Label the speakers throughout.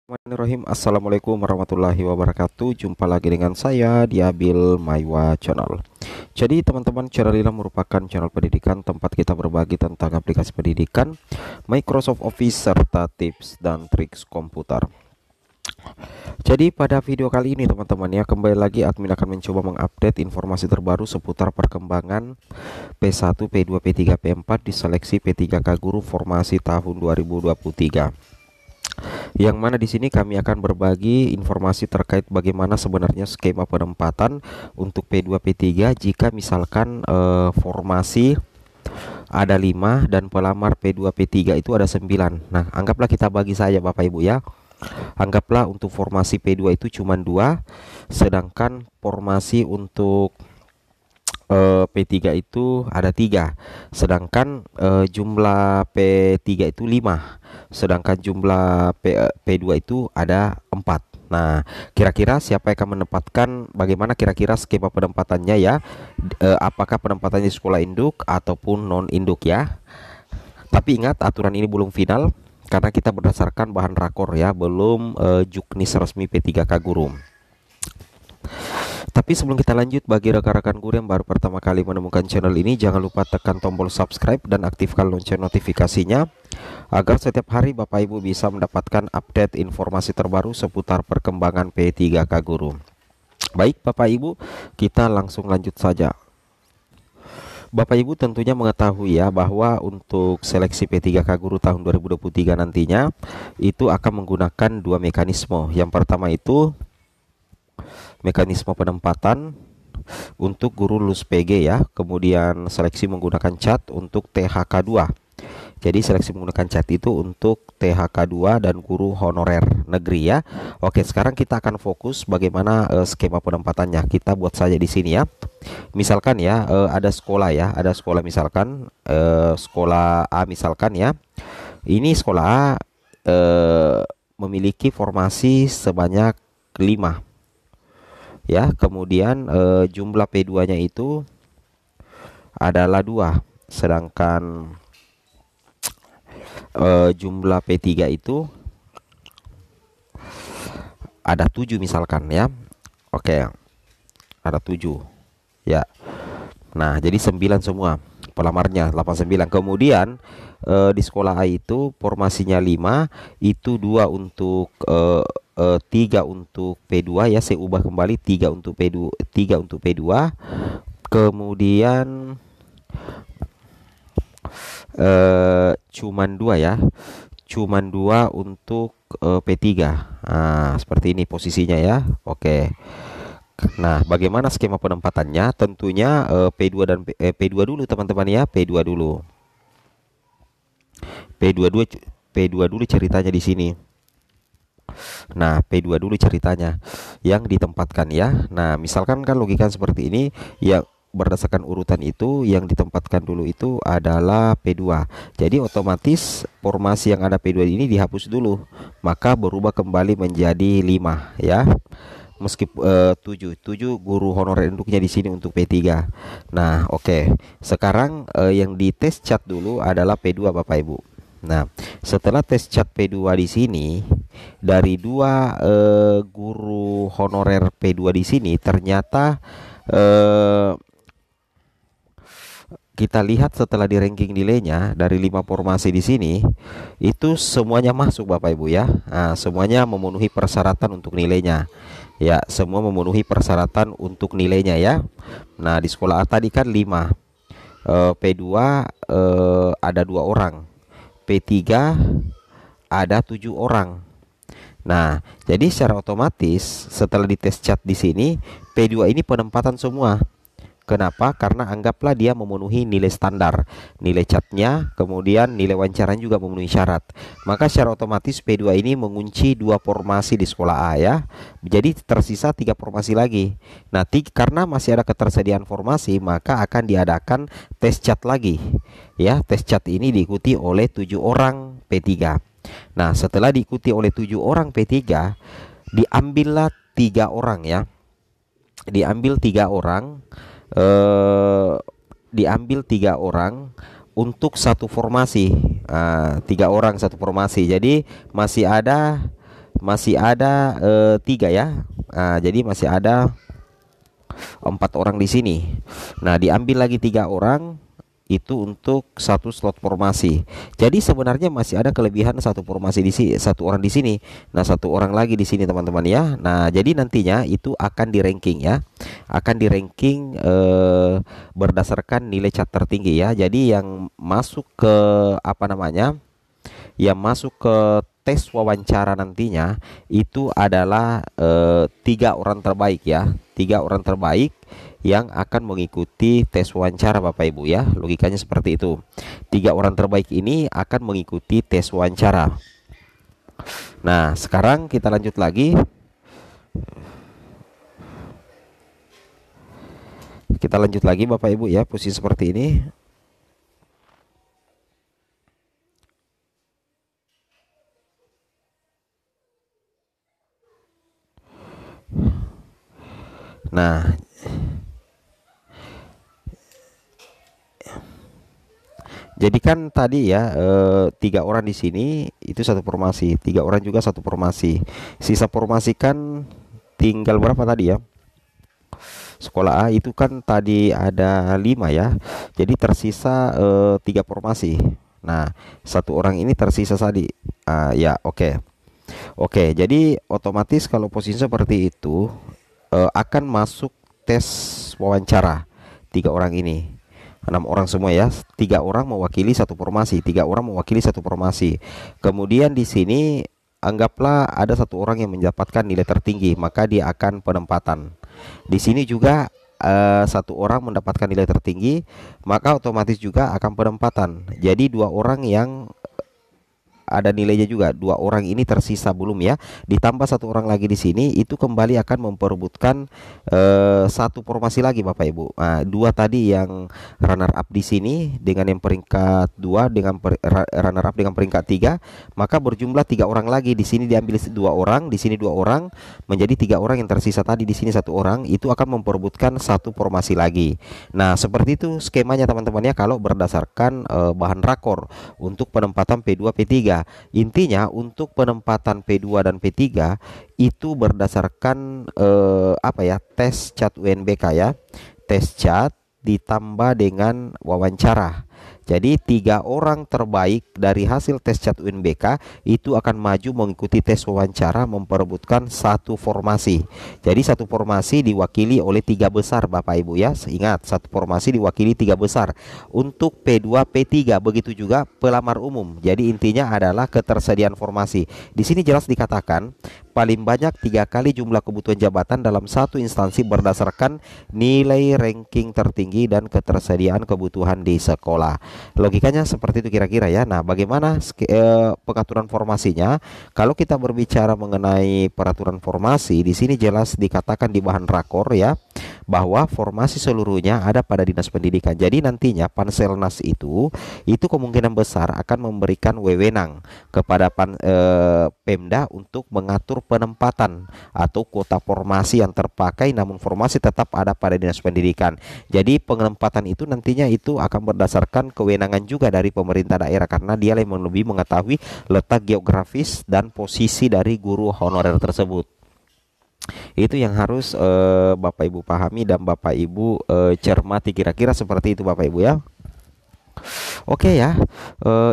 Speaker 1: Bismillahirrahmanirrahim. Assalamualaikum warahmatullahi wabarakatuh. Jumpa lagi dengan saya di Abil Maiwa Channel. Jadi teman-teman, channel ini merupakan channel pendidikan tempat kita berbagi tentang aplikasi pendidikan, Microsoft Office, serta tips dan triks komputer. Jadi pada video kali ini teman-teman ya, kembali lagi admin akan mencoba mengupdate informasi terbaru seputar perkembangan P1, P2, P3, P4 di seleksi P3K Guru formasi tahun 2023. Yang mana di sini kami akan berbagi informasi terkait bagaimana sebenarnya skema penempatan untuk P2 P3 jika misalkan formasi ada 5 dan pelamar P2 P3 itu ada 9. Nah, anggaplah kita bagi saja Bapak Ibu ya. Anggaplah untuk formasi P2 itu cuma 2, sedangkan formasi untuk P3 itu ada 3, sedangkan jumlah P3 itu 5, sedangkan jumlah P2 itu ada 4. Nah, kira-kira siapa yang akan menempatkan, bagaimana kira-kira skema penempatannya ya? Apakah penempatannya di sekolah induk ataupun non induk ya? Tapi ingat, aturan ini belum final karena kita berdasarkan bahan rakor ya, belum juknis resmi P3K Guru. Tapi sebelum kita lanjut, bagi rekan-rekan guru yang baru pertama kali menemukan channel ini, jangan lupa tekan tombol subscribe dan aktifkan lonceng notifikasinya agar setiap hari Bapak Ibu bisa mendapatkan update informasi terbaru seputar perkembangan P3K Guru. Baik Bapak Ibu, kita langsung lanjut saja. Bapak Ibu tentunya mengetahui ya bahwa untuk seleksi P3K Guru tahun 2023 nantinya itu akan menggunakan dua mekanisme. Yang pertama itu mekanisme penempatan untuk guru lulus PG ya, kemudian seleksi menggunakan CAT untuk THK2. Jadi seleksi menggunakan CAT itu untuk THK2 dan guru honorer negeri ya. Oke, sekarang kita akan fokus bagaimana skema penempatannya. Kita buat saja di sini ya. Misalkan ya, ada sekolah ya, ada sekolah misalkan sekolah A misalkan ya. Ini sekolah A memiliki formasi sebanyak 5 ya, kemudian jumlah P2 nya itu adalah 2, sedangkan jumlah P3 itu ada 7 misalkan ya. Oke, ada 7 ya. Nah, jadi 9 semua pelamarnya, 89. Kemudian di sekolah A itu formasinya 5, itu 2 untuk 3 untuk P2 ya, saya ubah kembali 3 untuk P2, 3 untuk P2. Kemudian cuman 2 ya, cuman 2 untuk P3. Nah, seperti ini posisinya ya. Oke. Nah, bagaimana skema penempatannya? Tentunya P2 dan P2 dulu teman-teman ya, P2 dulu. P2 dulu ceritanya di sini. Nah, P2 dulu ceritanya yang ditempatkan ya. Nah, misalkan kan logika seperti ini, yang berdasarkan urutan itu yang ditempatkan dulu itu adalah P2. Jadi otomatis formasi yang ada P2 ini dihapus dulu, maka berubah kembali menjadi 5 ya. Meskipun 7 guru honorer induknya di sini untuk P3. Nah, oke. Sekarang yang di tes cat dulu adalah P2 Bapak Ibu. Nah, setelah tes cat P2 di sini, dari 2 guru honorer P2 di sini ternyata kita lihat setelah di ranking nilainya dari 5 formasi di sini itu semuanya masuk Bapak Ibu ya. Nah, semuanya memenuhi persyaratan untuk nilainya. Ya, semua memenuhi persyaratan untuk nilainya ya. Nah, di sekolah A tadi kan 5. P2 ada 2 orang. P3 ada 7 orang. Nah, jadi secara otomatis setelah dites cat di sini P2 ini penempatan semua. Kenapa? Karena anggaplah dia memenuhi nilai standar, nilai catnya, kemudian nilai wawancaranya juga memenuhi syarat. Maka secara otomatis P2 ini mengunci 2 formasi di sekolah A ya. Jadi tersisa 3 formasi lagi. Nah, karena masih ada ketersediaan formasi, maka akan diadakan tes cat lagi. Ya, tes cat ini diikuti oleh 7 orang P3. Nah, setelah diikuti oleh 7 orang P3, diambillah 3 orang ya. Diambil 3 orang, diambil 3 orang untuk satu formasi. 3 orang satu formasi. Jadi masih ada masih ada 3 ya. Nah, jadi masih ada 4 orang di sini. Nah, diambil lagi 3 orang itu untuk satu slot formasi. Jadi sebenarnya masih ada kelebihan satu formasi di sini, satu orang di sini. Nah, satu orang lagi di sini teman-teman ya. Nah, jadi nantinya itu akan di ranking ya. Akan di ranking berdasarkan nilai cat tertinggi ya. Jadi yang masuk ke apa namanya? Yang masuk ke tes wawancara nantinya itu adalah 3 orang terbaik ya. 3 orang terbaik yang akan mengikuti tes wawancara Bapak Ibu ya. Logikanya seperti itu. 3 orang terbaik ini akan mengikuti tes wawancara. Nah, sekarang kita lanjut lagi. Kita lanjut lagi Bapak Ibu ya, posisi seperti ini. Nah, jadi kan tadi ya 3 orang di sini itu satu formasi, 3 orang juga satu formasi. Sisa formasi kan tinggal berapa tadi ya? Sekolah A itu kan tadi ada 5 ya. Jadi tersisa 3 formasi. Nah, satu orang ini tersisa tadi. Ya, oke. Oke, jadi otomatis kalau posisi seperti itu akan masuk tes wawancara 3 orang ini. 6 orang semua ya. 3 orang mewakili satu formasi, 3 orang mewakili satu formasi. Kemudian di sini anggaplah ada satu orang yang mendapatkan nilai tertinggi, maka dia akan penempatan. Di sini juga satu orang mendapatkan nilai tertinggi, maka otomatis juga akan penempatan. Jadi 2 orang yang ada nilainya juga, 2 orang ini tersisa belum ya, ditambah satu orang lagi di sini itu kembali akan memperebutkan satu formasi lagi Bapak Ibu. Nah, 2 tadi yang runner up di sini dengan yang peringkat 2 dengan runner up dengan peringkat 3, maka berjumlah 3 orang lagi. Di sini diambil 2 orang, di sini 2 orang, menjadi 3 orang yang tersisa tadi di sini 1 orang, itu akan memperebutkan satu formasi lagi. Nah, seperti itu skemanya teman-teman ya kalau berdasarkan bahan rakor untuk penempatan P2 P3. Intinya untuk penempatan P2 dan P3 itu berdasarkan apa ya, tes cat UNBK ya. Tes cat ditambah dengan wawancara. Jadi 3 orang terbaik dari hasil tes cat UNBK itu akan maju mengikuti tes wawancara memperebutkan satu formasi. Jadi satu formasi diwakili oleh 3 besar Bapak Ibu ya. Ingat, satu formasi diwakili 3 besar. Untuk P2 P3 begitu juga pelamar umum. Jadi intinya adalah ketersediaan formasi. Di sini jelas dikatakan paling banyak 3 kali jumlah kebutuhan jabatan dalam satu instansi berdasarkan nilai ranking tertinggi dan ketersediaan kebutuhan di sekolah. Logikanya seperti itu kira-kira ya. Nah, bagaimana pengaturan formasinya? Kalau kita berbicara mengenai peraturan formasi, di sini jelas dikatakan di bahan rakor ya, bahwa formasi seluruhnya ada pada Dinas Pendidikan. Jadi nantinya Panselnas itu kemungkinan besar akan memberikan wewenang kepada Pemda untuk mengatur penempatan atau kuota formasi yang terpakai, namun formasi tetap ada pada Dinas Pendidikan. Jadi penempatan itu nantinya itu akan berdasarkan kewenangan juga dari pemerintah daerah, karena dia yang lebih mengetahui letak geografis dan posisi dari guru honorer tersebut. Itu yang harus Bapak Ibu pahami dan Bapak Ibu cermati, kira-kira seperti itu Bapak Ibu ya. Oke ya,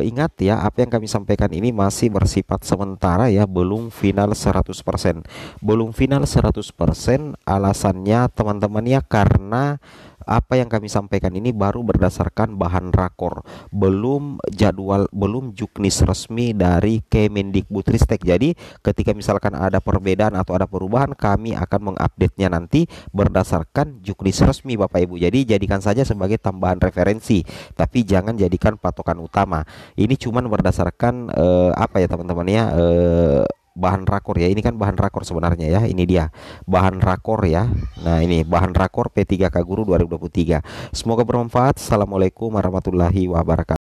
Speaker 1: ingat ya, apa yang kami sampaikan ini masih bersifat sementara ya, belum final 100%. Belum final 100%, alasannya teman-teman ya, karena apa yang kami sampaikan ini baru berdasarkan bahan rakor, belum jadwal, belum juknis resmi dari Kemendikbudristek. Jadi ketika misalkan ada perbedaan atau ada perubahan, kami akan mengupdate-nya nanti berdasarkan juknis resmi Bapak Ibu. Jadi jadikan saja sebagai tambahan referensi, tapi jangan jadikan patokan utama. Ini cuman berdasarkan apa ya teman-teman ya, bahan rakor ya. Ini kan bahan rakor sebenarnya ya. Ini dia bahan rakor ya. Nah, ini bahan rakor P3K Guru 2023. Semoga bermanfaat. Assalamualaikum warahmatullahi wabarakatuh.